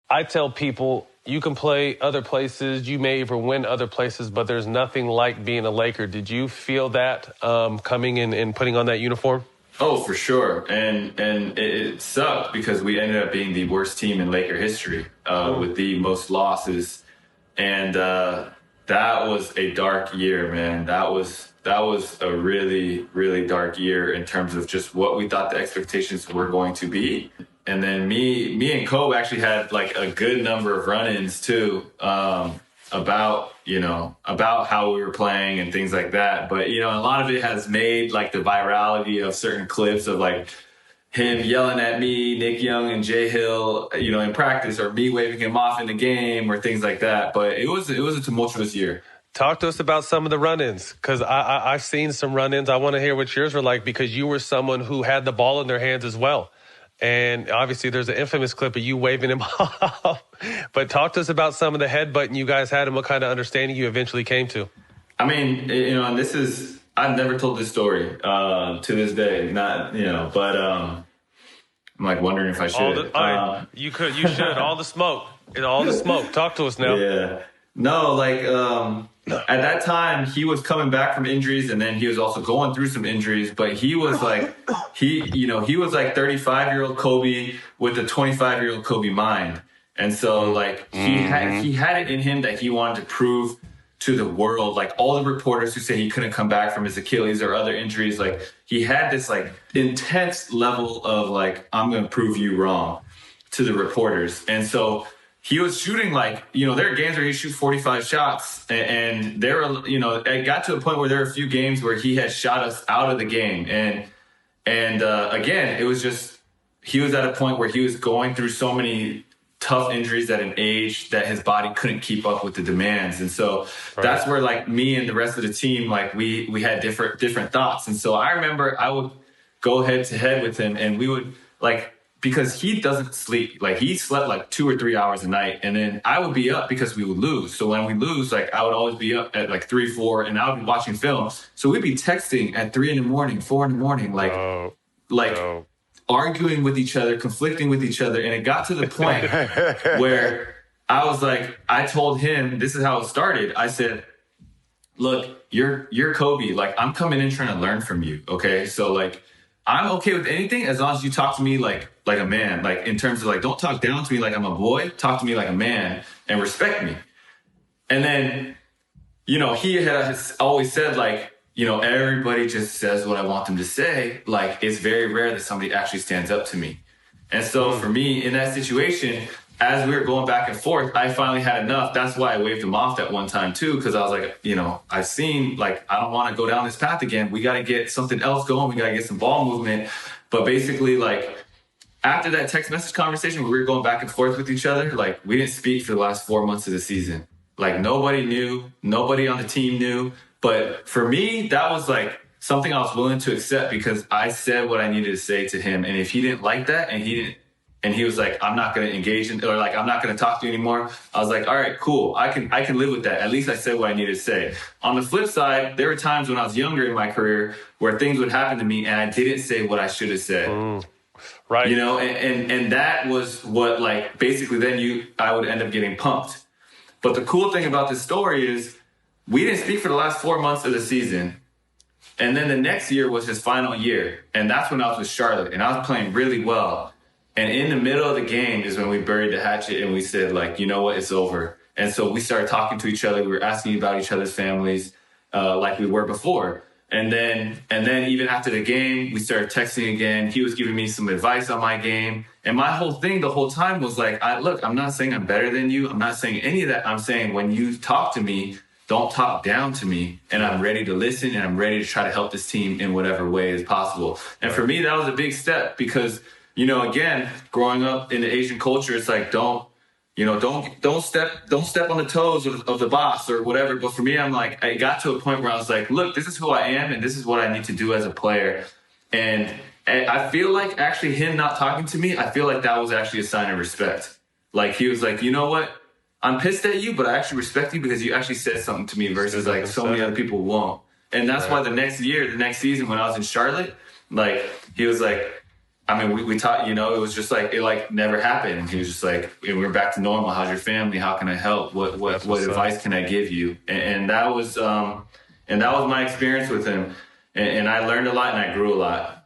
I tell people you can play other places, you may even win other places, but there's nothing like being a Laker. Did you feel that coming in and putting on that uniform? Oh, for sure. And it sucked because we ended up being the worst team in Laker history with the most losses. And that was a dark year, man. That was a really, really dark year in terms of just what we thought the expectations were going to be. And then me and Kobe actually had like a good number of run-ins too, about how we were playing and things like that. But, a lot of it has made like the virality of certain clips of like him yelling at me, Nick Young and Jay Hill, in practice, or me waving him off in the game or things like that. But it was a tumultuous year. Talk to us about some of the run-ins, because I've seen some run-ins. I want to hear what yours were like, because you were someone who had the ball in their hands as well. And obviously there's an infamous clip of you waving him off. But talk to us about some of the headbutting you guys had and what kind of understanding you eventually came to. I mean, and I've never told this story to this day, but I'm like wondering if I should. You should. All the smoke. Talk to us now. Yeah. No, like at that time he was coming back from injuries, and then he was also going through some injuries. But he was like, he was like 35-year-old Kobe with a 25-year-old Kobe mind, and so like he had it in him that he wanted to prove to the world. Like all the reporters who say he couldn't come back from his Achilles or other injuries, like he had this like intense level of like, I'm going to prove you wrong to the reporters, and so. He was shooting like, there are games where he shoots 45 shots, and there were, it got to a point where there were a few games where he had shot us out of the game. And again, it was just, he was at a point where he was going through so many tough injuries at an age that his body couldn't keep up with the demands. And so that's where like me and the rest of the team, like we had different thoughts. And so I remember I would go head to head with him, and we would like, because he doesn't sleep. Like he slept like 2 or 3 hours a night. And then I would be up because we would lose. So when we lose, like I would always be up at like 3, 4, and I would be watching film. So we'd be texting at 3 a.m, 4 a.m, like arguing with each other, conflicting with each other. And it got to the point where I was like, I told him, this is how it started. I said, look, you're Kobe. Like I'm coming in trying to learn from you. Okay. So like, I'm okay with anything as long as you talk to me like a man, like in terms of like, don't talk down to me like I'm a boy, talk to me like a man and respect me. And then, he has always said like, everybody just says what I want them to say. Like it's very rare that somebody actually stands up to me. And so for me in that situation, as we were going back and forth, I finally had enough. That's why I waved him off that one time too, because I was like, I've seen, like, I don't want to go down this path again. We got to get something else going. We got to get some ball movement. But basically, like, after that text message conversation where we were going back and forth with each other, like, we didn't speak for the last 4 months of the season. Like, nobody knew. Nobody on the team knew. But for me, that was, like, something I was willing to accept because I said what I needed to say to him. And if he didn't like that and he was like, I'm not going to engage in, or like, I'm not going to talk to you anymore. I was like, all right, cool. I can live with that. At least I said what I needed to say. On the flip side, there were times when I was younger in my career where things would happen to me and I didn't say what I should have said. Right. And that was what, like, basically then I would end up getting pumped. But the cool thing about this story is we didn't speak for the last 4 months of the season. And then the next year was his final year. And that's when I was with Charlotte and I was playing really well. And in the middle of the game is when we buried the hatchet and we said, like, you know what, it's over. And so we started talking to each other. We were asking about each other's families like we were before. And then even after the game, we started texting again. He was giving me some advice on my game. And my whole thing the whole time was like, look, I'm not saying I'm better than you. I'm not saying any of that. I'm saying when you talk to me, don't talk down to me. And I'm ready to listen and I'm ready to try to help this team in whatever way is possible. And for me, that was a big step because again, growing up in the Asian culture, it's like, don't step on the toes of the boss or whatever. But for me, I'm like, I got to a point where I was like, look, this is who I am and this is what I need to do as a player. And I feel like actually him not talking to me, I feel like that was actually a sign of respect. Like he was like, you know what? I'm pissed at you, but I actually respect you because you actually said something to me versus like so many other people won't. And that's why the next season when I was in Charlotte, like he was like, I mean, we taught, it was just like, it like never happened. He was just like, we're back to normal. How's your family? How can I help? What advice can I give you? And that was my experience with him. And I learned a lot and I grew a lot.